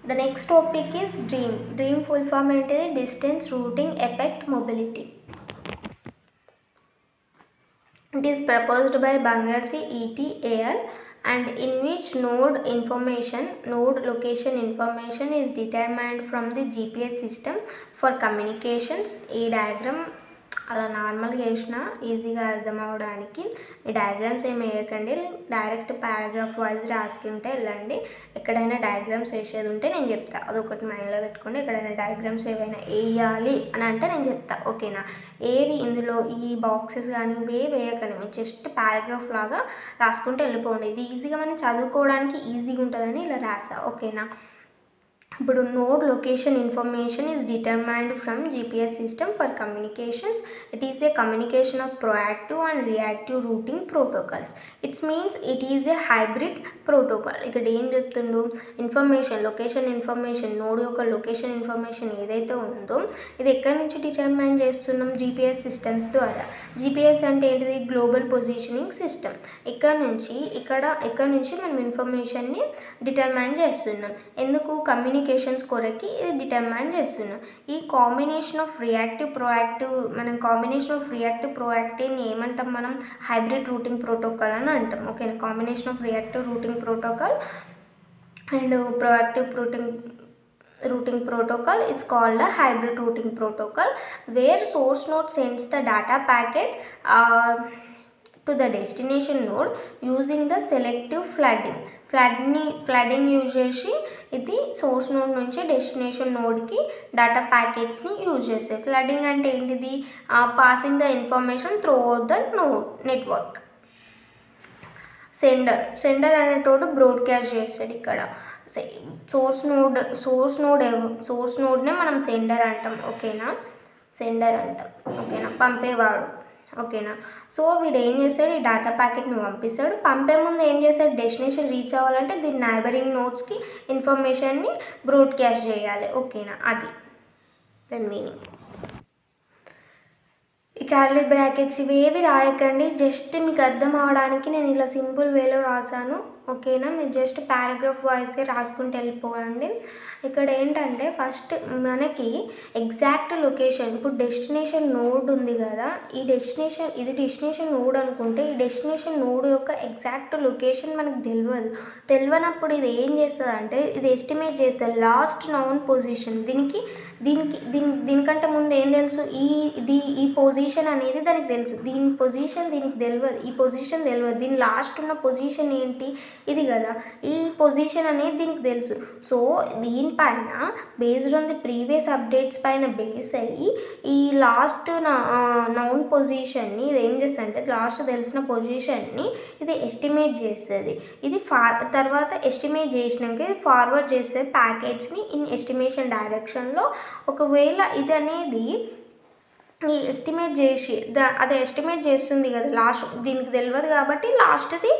The next topic is DREAM. DREAM full form is distance routing effect mobility. It is proposed by Bangarsi et al. And in which node location information is determined from the GPS system for communications. ఈ diagram అలా నార్మల్గా వేసిన ఈజీగా అర్థం అవడానికి. ఈ diagrams ఏమి వేయకండి, డైరెక్ట్ పారాగ్రాఫ్ వైజ్ రాసుకుంటే వెళ్ళండి. ఎక్కడైనా డయాగ్రామ్స్ వేసేది ఉంటే నేను చెప్తా, అదొకటి మైండ్లో పెట్టుకోండి. ఎక్కడైనా డయాగ్రామ్స్ ఏవైనా వేయాలి అని అంటే నేను చెప్తా. ఓకేనా, ఏవి ఇందులో ఈ బాక్సెస్ కానీ వేయకండి, మీరు జస్ట్ పారాగ్రాఫ్ లాగా రాసుకుంటే వెళ్ళిపోండి. ఇది ఈజీగా మనం చదువుకోవడానికి ఈజీగా ఉంటుందని ఇలా రాసా. ఓకేనా, ఇప్పుడు node location information is determined from GPS system for communications. It is a communication of proactive and reactive routing protocols. Its means it is a hybrid protocol. ఇక్కడ ఏం చెప్తుండు, లొకేషన్ ఇన్ఫర్మేషన్, నోడ్ యొక్క లొకేషన్ ఇన్ఫర్మేషన్ ఏదైతే ఉందో ఇది ఎక్కడి నుంచి determine చేస్తున్నాం, GPS సిస్టమ్స్ ద్వారా. GPS అంటే ఏంటిది, గ్లోబల్ పొజిషనింగ్ సిస్టమ్. ఇక్కడ నుంచి మనం ఇన్ఫర్మేషన్ని డిటర్మైన్ చేస్తున్నాం. ఎందుకు, కమ్యూనికేషన్ కమ్యూనికేషన్స్ కొరకి ఇది డిటర్మైన్ చేస్తున్నాం. ఈ కాంబినేషన్ ఆఫ్ రియాక్టివ్ ప్రోయాక్టివ్, మనం కాంబినేషన్ ఆఫ్ రియాక్టివ్ ప్రోయాక్టివ్ని ఏమంటాం, మనం హైబ్రిడ్ రూటింగ్ ప్రోటోకాల్ అని అంటాం. ఓకేనా, combination of reactive routing protocol and proactive routing protocol is called a hybrid routing protocol, where source node sends the data packet to the destination node using the selective flooding use చేసి ఇది source node నుంచి destination నోడ్కి data ప్యాకెట్స్ని use చేస్తాయి. Flooding అంటే ఏంటిది, passing the information throughout the network. Sender అనేటోడు broadcast చేస్తాడు. ఇక్కడ సోర్స్ నోడ్నే మనం సెండర్ అంటాం. ఓకేనా, సెండర్ అంటాం. ఓకేనా, పంపేవాడు. ఓకేనా, సో వీడు ఏం చేస్తాడు, ఈ డేటా ప్యాకెట్ని పంపిస్తాడు. పంపే ముందు ఏం చేస్తాడు, డెస్టినేషన్ రీచ్ అవ్వాలంటే దీని నైబరింగ్ నోడ్స్కి ఇన్ఫర్మేషన్ని బ్రాడ్కాస్ట్ చేయాలి. ఓకేనా, అది దాని మీనింగ్. ఈ కర్లీ బ్రాకెట్స్ ఇవేవి రాయకండి, జస్ట్ మీకు అర్థం అవడానికి నేను ఇలా సింపుల్ వేలో రాశాను. ఓకేనా, మీరు జస్ట్ పారాగ్రాఫ్ వాయిస్గా రాసుకుంటూ వెళ్ళిపోవండి. ఇక్కడ ఏంటంటే ఫస్ట్ మనకి ఎగ్జాక్ట్ లొకేషన్, ఇప్పుడు డెస్టినేషన్ నోడ్ ఉంది కదా, ఇది డెస్టినేషన్ నోడ్ అనుకుంటే ఈ డెస్టినేషన్ నోడ్ యొక్క ఎగ్జాక్ట్ లొకేషన్ మనకు తెలియనప్పుడు ఇది ఏం చేస్తుంది అంటే ఇది ఎస్టిమేట్ చేస్తుంది లాస్ట్ నౌన్ పొజిషన్. దీనికంటే ముందు ఏం తెలుసు, ఈ పొజిషన్ అనేది దానికి తెలుసు, దీని పొజిషన్ దీనికి తెలియదు, ఈ పొజిషన్ తెలియదు, దీని లాస్ట్ ఉన్న పొజిషన్ ఏంటి ఇది కదా, ఈ పొజిషన్ అనేది దీనికి తెలుసు. సో దీనిపైన based on the previous updates పైన బేస్ అయ్యి ఈ లాస్ట్ నౌన్ పొజిషన్ని ఇది ఏం చేస్తుంది అంటే లాస్ట్ తెలిసిన పొజిషన్ని ఇది ఎస్టిమేట్ చేస్తుంది. ఇది తర్వాత ఎస్టిమేట్ చేసినాక ఇది ఫార్వర్డ్ చేస్తుంది ప్యాకెట్స్ని ఇన్ ఎస్టిమేషన్ డైరెక్షన్లో. ఒకవేళ ఇది అనేది ఈ ఎస్టిమేట్ చేసి అది ఎస్టిమేట్ చేస్తుంది కదా, లాస్ట్ దీనికి తెలియదు కాబట్టి లాస్ట్ది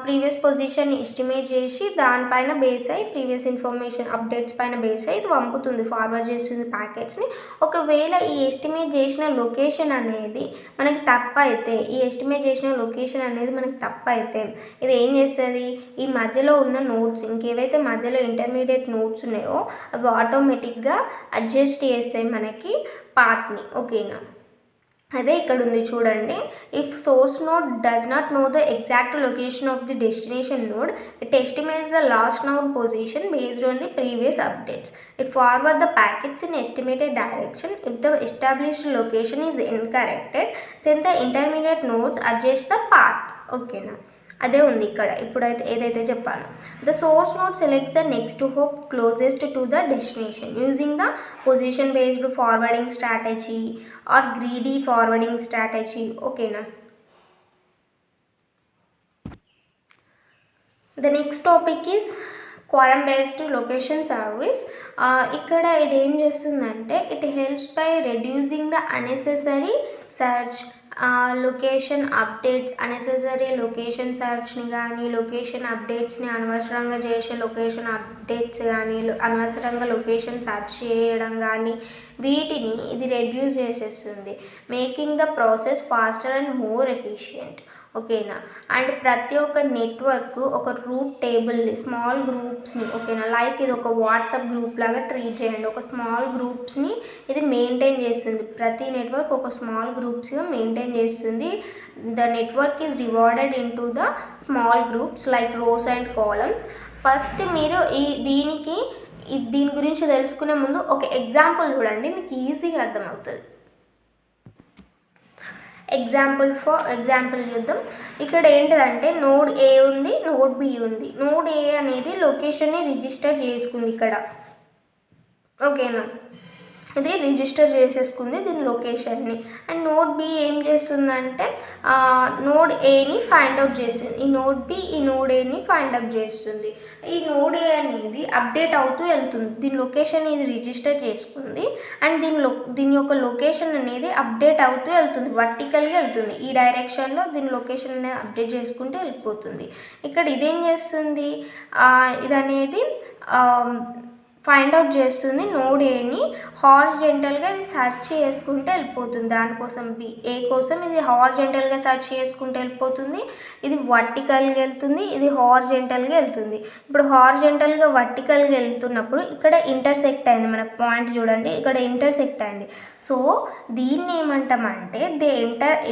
ప్రీవియస్ పొజిషన్ని ఎస్టిమేట్ చేసి దానిపైన బేస్ అయ్యి ప్రీవియస్ ఇన్ఫర్మేషన్ అప్డేట్స్ పైన బేస్ అయ్యి ఇది పంపుతుంది, ఫార్వర్డ్ చేస్తుంది ప్యాకెట్స్ని. ఒకవేళ ఈ ఎస్టిమేట్ చేసిన లొకేషన్ అనేది మనకి తప్పైతే, ఈ ఎస్టిమేట్ చేసిన లొకేషన్ అనేది మనకి తప్పైతే ఇది ఏం చేస్తుంది, ఈ మధ్యలో ఉన్న నోట్స్ ఇంకేవైతే మధ్యలో ఇంటర్మీడియట్ నోట్స్ ఉన్నాయో అవి ఆటోమేటిక్గా అడ్జస్ట్ చేస్తాయి మనకి పాత్ని. ఓకేనా, అదే ఇక్కడ ఉంది చూడండి. If source node does not know the exact location of the destination node, it estimates the last node position based on the previous updates. It forward the packets in estimated direction. If the established location is incorrected then the intermediate nodes adjust the path. ఓకేనా, అదే ఉంది ఇక్కడ ఇప్పుడైతే ఏదైతే చెప్పాను. The source node selects the next hop closest to the destination using the position based forwarding strategy or greedy forwarding strategy. ఓకేనా, the next topic is quorum based location service. ఇక్కడ ఇది ఏం చేస్తుందంటే it helps by reducing the unnecessary search, location updates, unnecessary location సర్చ్ని కానీ location అప్డేట్స్ని అనవసరంగా చేసే location updates కానీ అనవసరంగా లొకేషన్ సర్చ్ చేయడం కానీ వీటిని ఇది రెడ్యూస్ చేసేస్తుంది, making the process faster and more efficient. ఓకేనా, అండ్ ప్రతి ఒక్క నెట్వర్క్ ఒక రూట్ టేబుల్ని స్మాల్ గ్రూప్స్ని, ఓకేనా, లైక్ ఇది ఒక వాట్సాప్ గ్రూప్ లాగా ట్రీట్ చేయండి. ఒక స్మాల్ గ్రూప్స్ని ఇది మెయింటైన్ చేస్తుంది, ప్రతి నెట్వర్క్ ఒక స్మాల్ గ్రూప్స్గా మెయింటైన్ చేస్తుంది. The network is divided into the small groups like rows and columns. First మీరు దీని గురించి తెలుసుకునే ముందు ఒక ఎగ్జాంపుల్ చూడండి, మీకు ఈజీగా అర్థమవుతుంది. ఎగ్జాంపుల్ చూద్దాం. ఇక్కడ ఏంటిదంటే నోడ్ ఏ ఉంది, నోడ్ బి ఉంది. నోడ్ ఏ అనేది లొకేషన్ని రిజిస్టర్ చేసుకుంది ఇక్కడ. ఓకేనా, ఇది రిజిస్టర్ చేసేసుకుంది దీని లొకేషన్ని. అండ్ నోడ్ బి ఏం చేస్తుందంటే నోడ్ ఏని ఫైండ్ అవుట్ చేస్తుంది. ఈ నోడ్ బి ఈ నోడ్ ఏని ఫైండ్ అవుట్ చేస్తుంది. ఈ నోడ్ ఏ అనేది అప్డేట్ అవుతూ వెళ్తుంది, దీని లొకేషన్ ఇది రిజిస్టర్ చేసుకుంది. అండ్ దీని యొక్క లొకేషన్ అనేది అప్డేట్ అవుతూ వెళ్తుంది, వర్టికల్గా వెళ్తుంది. ఈ డైరెక్షన్లో దీని లొకేషన్ అనేది అప్డేట్ చేసుకుంటూ వెళ్ళిపోతుంది. ఇక్కడ ఇదేం చేస్తుంది, ఇది అనేది ఫైండ్ అవుట్ చేస్తుంది నోడ్ ఏని హారిజెంటల్గా ఇది సెర్చ్ చేసుకుంటే వెళ్ళిపోతుంది. దానికోసం ఏ కోసం ఇది హారిజెంటల్గా సెర్చ్ చేసుకుంటే వెళ్ళిపోతుంది, ఇది వర్టికల్గా వెళ్తుంది, ఇది హారిజెంటల్గా వెళ్తుంది. ఇప్పుడు హారిజెంటల్గా వర్టికల్గా వెళ్తున్నప్పుడు ఇక్కడ ఇంటర్సెక్ట్ అయింది, మనకు పాయింట్ చూడండి ఇక్కడ ఇంటర్సెక్ట్ అయింది. సో దీన్ని ఏమంటామంటే they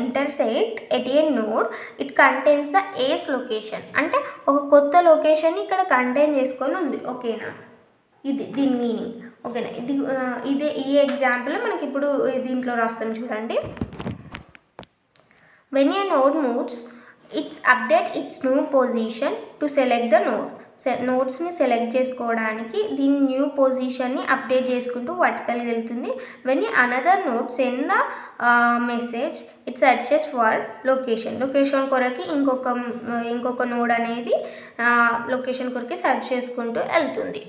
intersect at a node it contains the ace location. అంటే ఒక కొత్త లొకేషన్ ఇక్కడ కంటైన్ చేసుకొని ఉంది. ఓకేనా, ఇది దీని మీనింగ్. ఓకేనా, ఇదే ఈ ఎగ్జాంపుల్ మనకి ఇప్పుడు దీంట్లో రాస్తాం చూడండి. When a node moves its update its new position to select the node. నోడ్స్ని సెలెక్ట్ చేసుకోవడానికి దీని న్యూ పొజిషన్ని అప్డేట్ చేసుకుంటూ వర్టికల్గా వెళ్తుంది. When another node send the message it searches for location కొరకి ఇంకొక నోడ్ అనేది లొకేషన్ కొరకి సెర్చ్ చేసుకుంటూ వెళ్తుంది.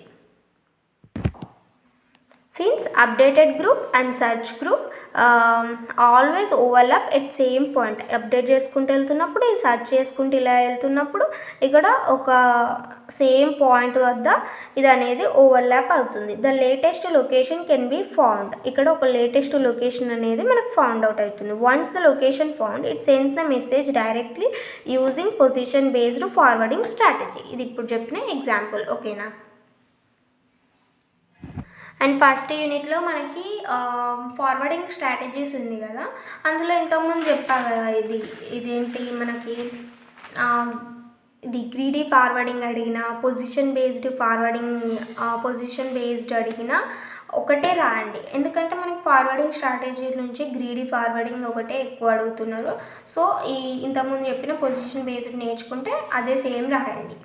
Since updated group and search group always overlap at same point, update చేసుకుంటూ వెళ్తున్నప్పుడు ఈ సెర్చ్ చేసుకుంటూ ఇలా వెళ్తున్నప్పుడు ఇక్కడ ఒక సేమ్ పాయింట్ వద్ద ఇది అనేది ఓవర్లాప్ అవుతుంది. The latest location can be found. ఇక్కడ ఒక లేటెస్ట్ లొకేషన్ అనేది మనకు ఫౌండ్ అవుట్ అవుతుంది. Once the location found it sends the message directly using position based forwarding strategy. ఇది ఇప్పుడు చెప్పిన ఎగ్జాంపుల్. ఓకేనా, అండ్ ఫస్ట్ యూనిట్లో మనకి ఫార్వర్డింగ్ స్ట్రాటజీస్ ఉంది కదా, అందులో ఇంతకుముందు చెప్పా కదా, ఇదేంటి మనకి ఇది గ్రీడీ ఫార్వర్డింగ్ అడిగిన, పొజిషన్ బేస్డ్ అడిగిన ఒకటే రాయండి. ఎందుకంటే మనకి ఫార్వర్డింగ్ స్ట్రాటజీ నుంచి గ్రీడీ ఫార్వర్డింగ్ ఒకటే ఎక్కువ అడుగుతున్నారు. సో ఇంతకుముందు చెప్పిన పొజిషన్ బేస్డ్ నేర్చుకుంటే అదే సేమ్ రాయండి.